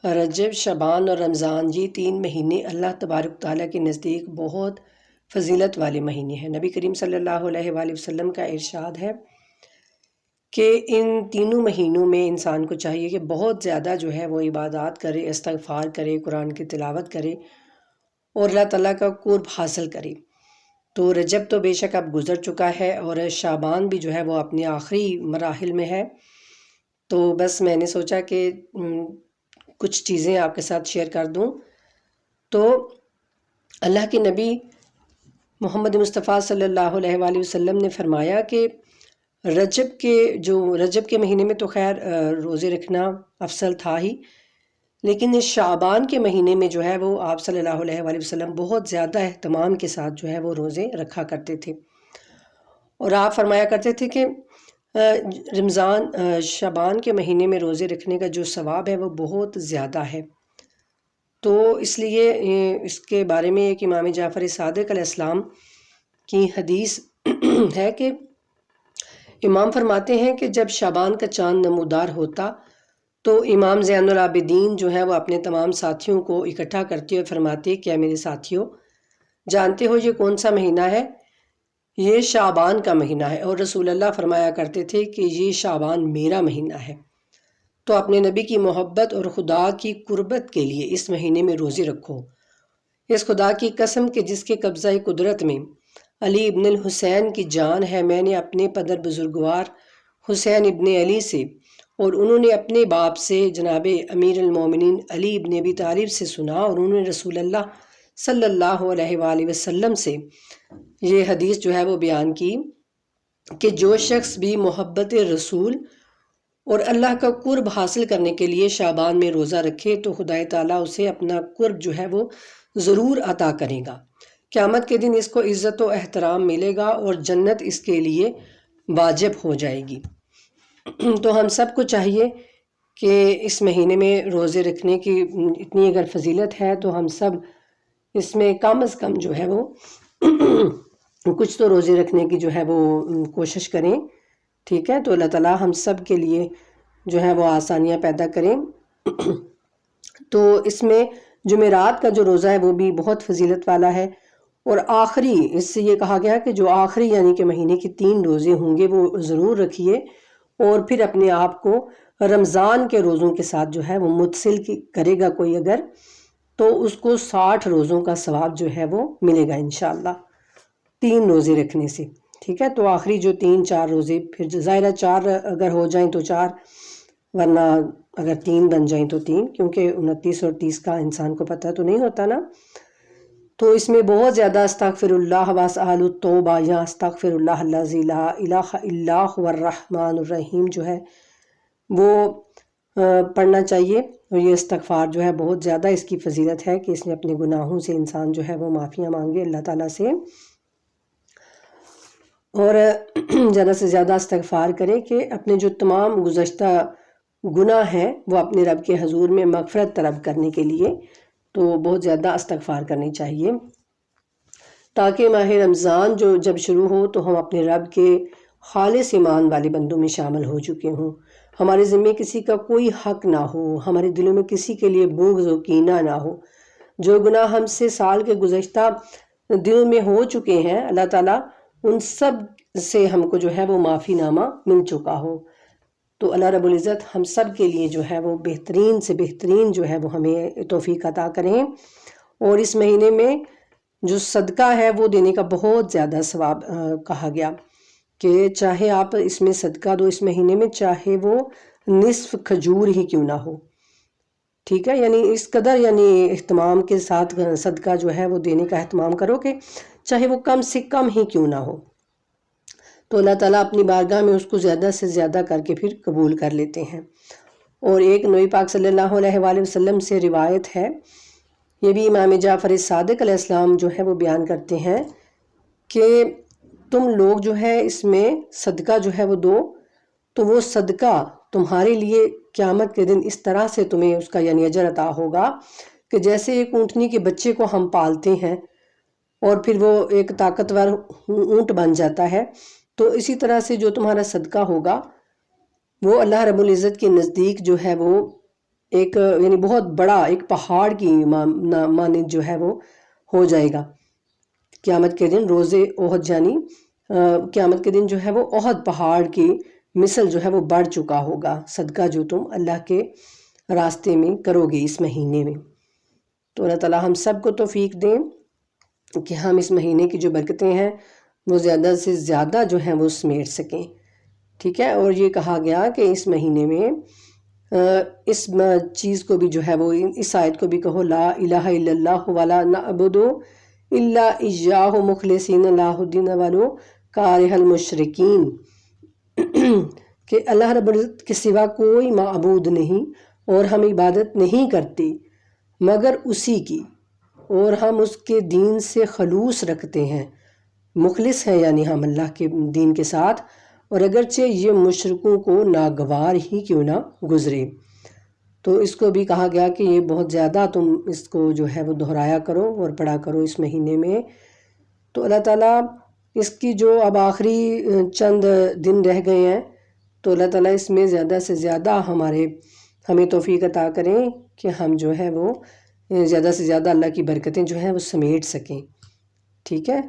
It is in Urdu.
رجب، شعبان اور رمضان، یہ 3 مہینے اللہ تبارک تعالیٰ کے نزدیک بہت فضیلت والے مہینے ہیں۔ نبی کریم صلی اللہ علیہ وآلہ وسلم کا ارشاد ہے کہ ان تینوں مہینوں میں انسان کو چاہیے کہ بہت زیادہ جو ہے وہ عبادات کرے، استغفار کرے، قرآن کی تلاوت کرے اور اللہ تعالیٰ کا قرب حاصل کرے۔ تو رجب تو بے شک اب گزر چکا ہے اور شعبان بھی جو ہے وہ اپنے آخری مراحل میں ہے۔ تو بس میں نے سوچا کہ کچھ چیزیں آپ کے ساتھ شیئر کر دوں۔ تو اللہ کے نبی محمد مصطفیٰ صلی اللہ علیہ وآلہ وسلم نے فرمایا کہ رجب کے مہینے میں تو خیر روزے رکھنا افضل تھا ہی، لیکن اس شعبان کے مہینے میں جو ہے وہ آپ صلی اللہ علیہ وآلہ وسلم بہت زیادہ اہتمام کے ساتھ جو ہے وہ روزے رکھا کرتے تھے، اور آپ فرمایا کرتے تھے کہ شعبان کے مہینے میں روزے رکھنے کا جو ثواب ہے وہ بہت زیادہ ہے۔ تو اس لیے اس کے بارے میں ایک امام جعفر صادق علیہ السلام کی حدیث ہے کہ امام فرماتے ہیں کہ جب شعبان کا چاند نمودار ہوتا تو امام زین العابدین جو ہے وہ اپنے تمام ساتھیوں کو اکٹھا کرتے اور فرماتے کیا میرے ساتھیوں جانتے ہو یہ کون سا مہینہ ہے؟ یہ شعبان کا مہینہ ہے۔ اور رسول اللہ فرمایا کرتے تھے کہ یہ شعبان میرا مہینہ ہے، تو اپنے نبی کی محبت اور خدا کی قربت کے لیے اس مہینے میں روزے رکھو۔ اس خدا کی قسم کہ جس کے قبضہ قدرت میں علی ابن الحسین کی جان ہے، میں نے اپنے پدر بزرگوار حسین ابن علی سے اور انہوں نے اپنے باپ سے جناب امیر المومنین علی ابن ابی طالب سے سنا، اور انہوں نے رسول اللہ صلی اللہ علیہ وآلہ وسلم سے یہ حدیث جو ہے وہ بیان کی کہ جو شخص بھی محبت رسول اور اللہ کا قرب حاصل کرنے کے لیے شعبان میں روزہ رکھے تو خدا تعالیٰ اسے اپنا قرب جو ہے وہ ضرور عطا کرے گا۔ قیامت کے دن اس کو عزت و احترام ملے گا اور جنت اس کے لیے واجب ہو جائے گی۔ تو ہم سب کو چاہیے کہ اس مہینے میں روزے رکھنے کی اتنی اگر فضیلت ہے تو ہم سب اس میں کم از کم جو ہے وہ کچھ تو روزے رکھنے کی جو ہے وہ کوشش کریں، ٹھیک ہے؟ تو اللہ تعالیٰ ہم سب کے لیے جو ہے وہ آسانیاں پیدا کریں۔ تو اس میں جمعرات کا جو روزہ ہے وہ بھی بہت فضیلت والا ہے، اور آخری اس سے یہ کہا گیا کہ جو آخری یعنی کہ مہینے کے 3 روزے ہوں گے وہ ضرور رکھیے، اور پھر اپنے آپ کو رمضان کے روزوں کے ساتھ جو ہے وہ متصل کرے گا کوئی اگر، تو اس کو 60 روزوں کا ثواب جو ہے وہ ملے گا انشاءاللہ 3 روزے رکھنے سے، ٹھیک ہے؟ تو آخری جو 3-4 روزے، پھر ظاہرہ 4 اگر ہو جائیں تو 4، ورنہ اگر 3 بن جائیں تو 3، کیونکہ 29 اور 30 کا انسان کو پتہ تو نہیں ہوتا نا۔ تو اس میں بہت زیادہ استغفر اللہ واسأل التوبہ یا استغفر اللہ الذی لا الہ الا هو الرحمن الرحیم جو ہے وہ پڑھنا چاہیے، اور یہ استغفار جو ہے بہت زیادہ اس کی فضیلت ہے کہ اس میں اپنے گناہوں سے انسان جو ہے وہ معافیاں مانگے اللہ تعالیٰ سے، اور زیادہ سے زیادہ استغفار کرے کہ اپنے جو تمام گزشتہ گناہ ہیں وہ اپنے رب کے حضور میں مغفرت طلب کرنے کے لیے تو بہت زیادہ استغفار کرنی چاہیے، تاکہ ماہ رمضان جب شروع ہو تو ہم اپنے رب کے خالص ایمان والے بندوں میں شامل ہو چکے ہوں، ہمارے ذمے کسی کا کوئی حق نہ ہو، ہمارے دلوں میں کسی کے لیے بغض و کینہ نہ ہو، جو گناہ ہم سے سال کے گزشتہ دنوں میں ہو چکے ہیں اللہ تعالیٰ ان سب سے ہم کو جو ہے وہ معافی نامہ مل چکا ہو۔ تو اللہ رب العزت ہم سب کے لیے جو ہے وہ بہترین سے بہترین جو ہے وہ ہمیں توفیق عطا کریں، اور اس مہینے میں جو صدقہ ہے وہ دینے کا بہت زیادہ ثواب کہا گیا کہ چاہے آپ اس میں صدقہ دو اس مہینے میں، چاہے وہ نصف کھجور ہی کیوں نہ ہو، ٹھیک ہے؟ یعنی اس قدر یعنی اہتمام کے ساتھ صدقہ جو ہے وہ دینے کا اہتمام کرو کہ چاہے وہ کم سے کم ہی کیوں نہ ہو، تو اللہ تعالیٰ اپنی بارگاہ میں اس کو زیادہ سے زیادہ کر کے پھر قبول کر لیتے ہیں۔ اور ایک نبی پاک صلی اللہ علیہ وآلہ وسلم سے روایت ہے، یہ بھی امام جعفر صادق علیہ السلام جو ہے وہ بیان کرتے ہیں کہ تم لوگ جو ہے اس میں صدقہ جو ہے وہ دو تو وہ صدقہ تمہارے لیے قیامت کے دن اس طرح سے تمہیں اس کا یعنی اجر عطا ہوگا کہ جیسے ایک اونٹنی کے بچے کو ہم پالتے ہیں اور پھر وہ ایک طاقتور اونٹ بن جاتا ہے، تو اسی طرح سے جو تمہارا صدقہ ہوگا وہ اللہ رب العزت کے نزدیک جو ہے وہ ایک یعنی بہت بڑا ایک پہاڑ کی مانند جو ہے وہ ہو جائے گا قیامت کے دن. روز احد یعنی قیامت کے دن جو ہے وہ احد پہاڑ کی مثل جو ہے وہ بڑھ چکا ہوگا صدقہ جو تم اللہ کے راستے میں کرو گے اس مہینے میں. تو اللہ تعالیٰ ہم سب کو توفیق دیں کہ ہم اس مہینے کی جو برکتیں ہیں وہ زیادہ سے زیادہ جو ہیں وہ سمیٹ سکیں. ٹھیک ہے. اور یہ کہا گیا کہ اس مہینے میں اس چیز کو بھی جو ہے وہ اس آیت کو بھی کہو لا الہ الا اللہ ولا نعبد الا ایاہ مخلصین لہ الدین ولو کارہ المشرکین، کہ اللہ رب العزت کے سوا کوئی معبود نہیں اور ہم عبادت نہیں کرتے مگر اسی کی، اور ہم اس کے دین سے خلوص رکھتے ہیں. مخلص ہیں یعنی ہم اللہ کے دین کے ساتھ، اور اگرچہ یہ مشرکوں کو ناگوار ہی کیوں نہ گزرے. تو اس کو بھی کہا گیا کہ یہ بہت زیادہ تم اس کو جو ہے وہ دہرایا کرو اور پڑھا کرو اس مہینے میں. تو اللہ تعالیٰ اس کی جو اب آخری چند دن رہ گئے ہیں تو اللہ تعالیٰ اس میں زیادہ سے زیادہ ہمیں توفیق عطا کریں کہ ہم جو ہے وہ زیادہ سے زیادہ اللہ کی برکتیں جو ہیں وہ سمیٹ سکیں. ٹھیک ہے.